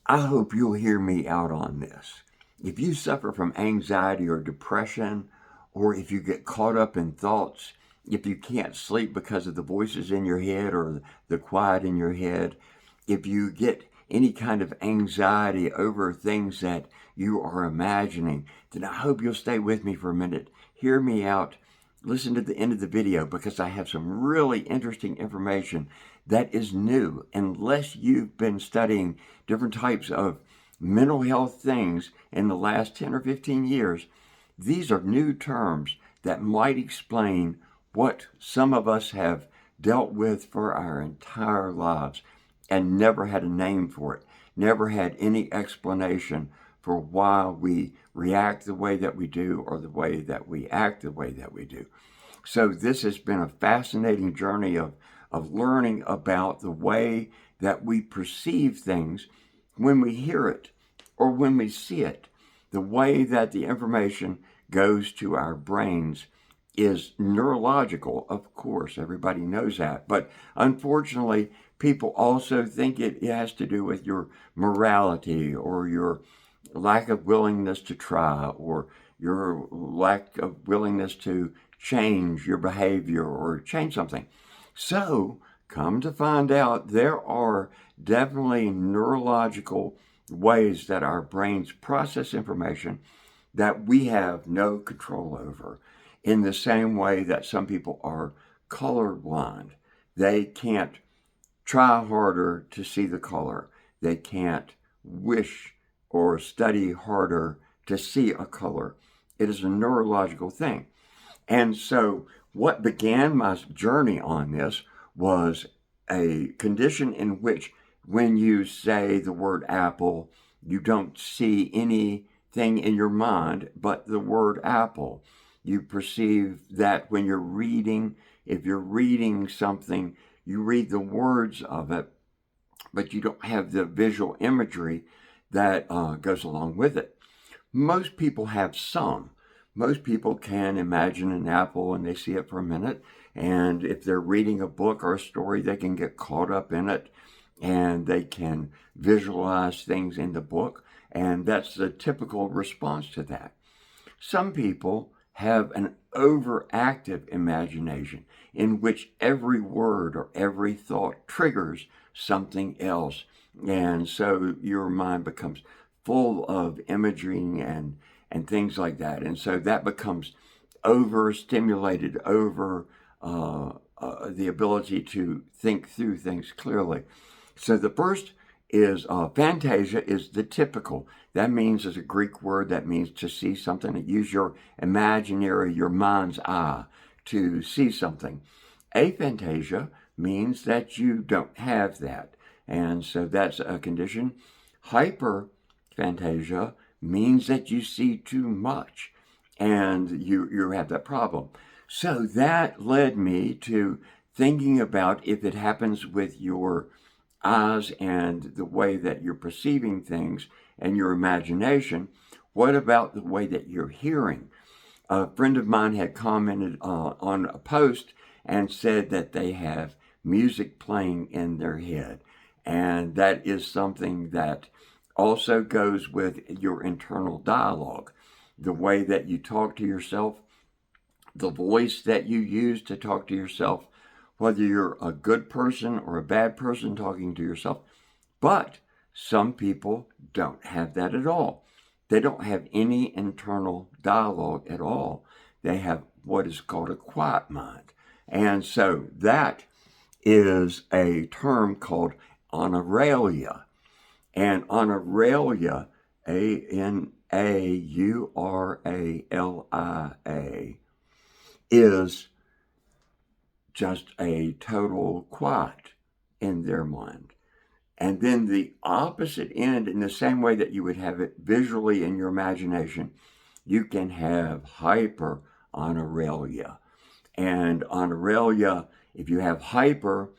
I hope you'll hear me out on this. If you suffer from anxiety or depression, or if you get caught up in thoughts, if you can't sleep because of the voices in your head or the quiet in your head, if you get any kind of anxiety over things that you are imagining, then I hope you'll stay with me for a minute. Hear me out. Listen to the end of the video because I have some really interesting information that is new. Unless you've been studying different types of mental health things in the last 10 or 15 years, these are new terms that might explain what some of us have dealt with for our entire lives and never had a name for it, never had any explanation for why we react the way that we do or the way that we act the way that we do. So this has been a fascinating journey of learning about the way that we perceive things when we hear it or when we see it. The way that the information goes to our brains is neurological, of course, everybody knows that. But unfortunately, people also think it has to do with your morality or your lack of willingness to try or your lack of willingness to change your behavior or change something. So, come to find out, there are definitely neurological ways that our brains process information that we have no control over. In the same way that some people are colorblind, they can't try harder to see the color, they can't wish or study harder to see a color. It is a neurological thing. And so, what began my journey on this was a condition in which, when you say the word apple, you don't see anything in your mind but the word apple. You perceive that when you're reading, if you're reading something, you read the words of it, but you don't have the visual imagery that goes along with it. Most people have some. Most people can imagine an apple and they see it for a minute. And if they're reading a book or a story, they can get caught up in it and they can visualize things in the book. And that's the typical response to that. Some people have an overactive imagination in which every word or every thought triggers something else. And so your mind becomes full of imagery and things like that. And so that becomes overstimulated, over the ability to think through things clearly. So the first is fantasia is the typical. That means, is a Greek word that means to see something. Use your imaginary, your mind's eye to see something. Aphantasia means that you don't have that. And so that's a condition. Hyperphantasia means that you see too much and you have that problem. So that led me to thinking about if it happens with your eyes and the way that you're perceiving things and your imagination, what about the way that you're hearing? A friend of mine had commented on a post and said that they have music playing in their head. And that is something that also goes with your internal dialogue, the way that you talk to yourself, the voice that you use to talk to yourself, whether you're a good person or a bad person talking to yourself. But some people don't have that at all. They don't have any internal dialogue at all. They have what is called a quiet mind. And so that is a term called anauralia. And anauralia, Anauralia, is just a total quiet in their mind. And then the opposite end, in the same way that you would have it visually in your imagination, you can have hyper anauralia. And anauralia, if you have hyper,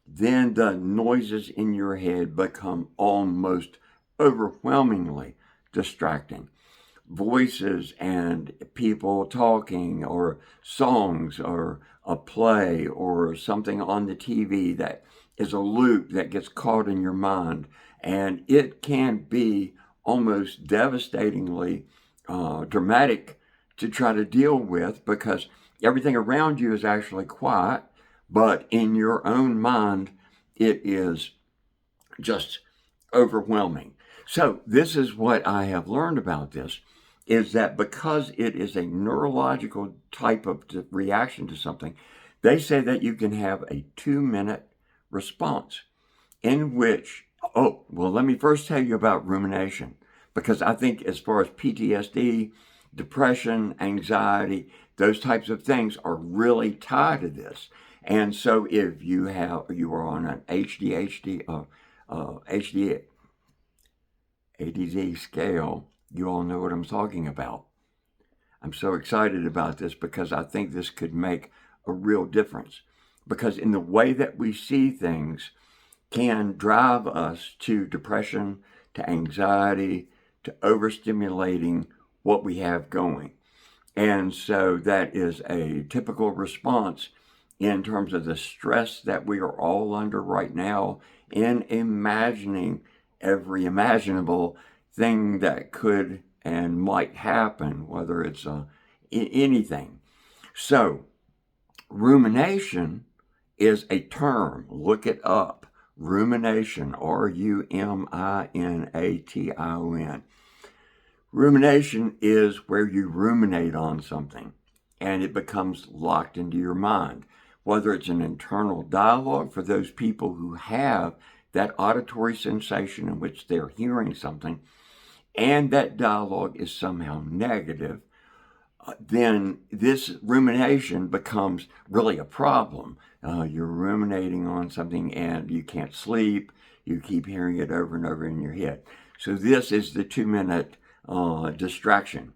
then the noises in your head become almost overwhelmingly distracting. Voices and people talking, or songs, or a play, or something on the TV that is a loop that gets caught in your mind, And it can be almost devastatingly dramatic to try to deal with, because everything around you is actually quiet, but in your own mind, it is just overwhelming. So this is what I have learned about this, is that because it is a neurological type of reaction to something, they say that you can have a 2-minute response in which, oh, well, let me first tell you about rumination, because I think as far as PTSD, depression, anxiety, those types of things are really tied to this. And so if you are on an HD, ADD scale, you all know what I'm talking about. I'm so excited about this because I think this could make a real difference. Because in the way that we see things can drive us to depression, to anxiety, to overstimulating what we have going. And so that is a typical response in terms of the stress that we are all under right now in imagining every imaginable thing that could and might happen, whether it's anything. So, rumination is a term. Look it up. Rumination, Rumination. Rumination is where you ruminate on something and it becomes locked into your mind. Whether it's an internal dialogue for those people who have that auditory sensation in which they're hearing something, and that dialogue is somehow negative, then this rumination becomes really a problem. You're ruminating on something and you can't sleep. You keep hearing it over and over in your head. So this is the 2-minute distraction.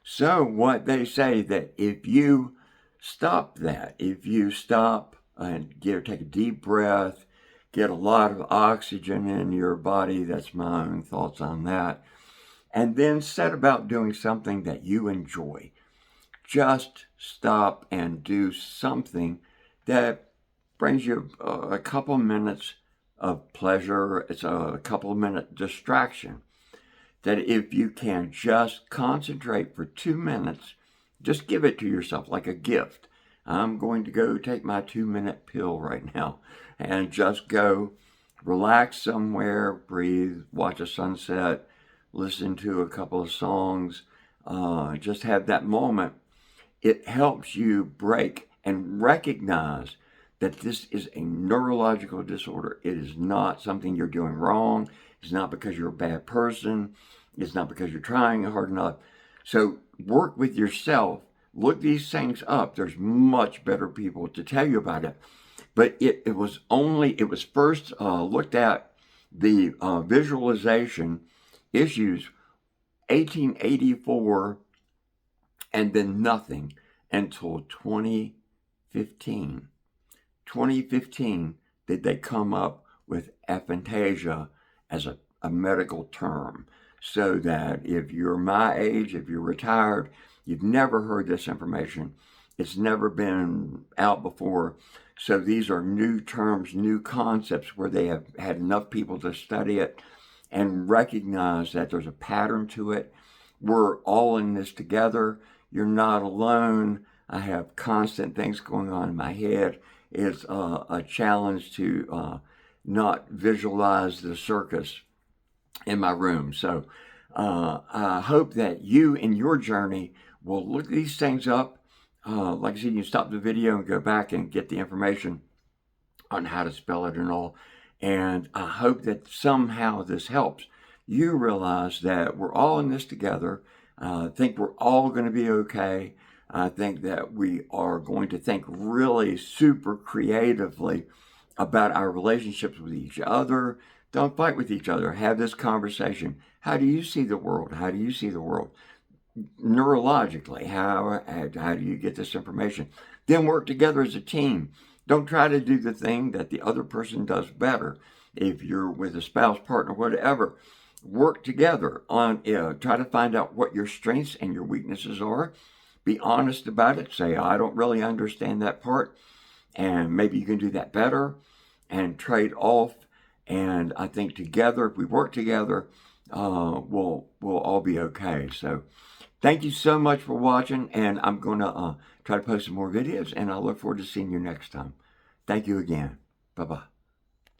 So what they say that if you stop that, if you stop and take a deep breath, get a lot of oxygen in your body, that's my own thoughts on that, and then set about doing something that you enjoy. Just stop and do something that brings you a couple minutes of pleasure. It's a couple minute distraction. That if you can just concentrate for 2 minutes, just give it to yourself like a gift. I'm going to go take my 2-minute pill right now and just go relax somewhere, breathe, watch a sunset, listen to a couple of songs, just have that moment. It helps you break and recognize that this is a neurological disorder. It is not something you're doing wrong. It's not because you're a bad person. It's not because you're trying hard enough. So work with yourself. Look these things up. There's much better people to tell you about it. But it was first looked at, the visualization issues, 1884, and then nothing until 2015. 2015 did they come up with aphantasia as a medical term, so that if you're my age, if you're retired, you've never heard this information. It's never been out before. So these are new terms, new concepts where they have had enough people to study it and recognize that there's a pattern to it. We're all in this together. You're not alone. I have constant things going on in my head. It's a challenge to not visualize the circus in my room. So I hope that you in your journey will look these things up. Like I said, you can stop the video and go back and get the information on how to spell it and all. And I hope that somehow this helps you realize that we're all in this together. I think we're all going to be okay. I think that we are going to think really super creatively about our relationships with each other. Don't fight with each other. Have this conversation. How do you see the world? How do you see the world? Neurologically, how do you get this information? Then work together as a team. Don't try to do the thing that the other person does better. If you're with a spouse, partner, whatever, work together on, try to find out what your strengths and your weaknesses are. Be honest about it. Say, I don't really understand that part, and maybe you can do that better, and trade off And I think together, if we work together, we'll all be okay. So thank you so much for watching, and I'm going to try to post some more videos, and I look forward to seeing you next time. Thank you again. Bye-bye.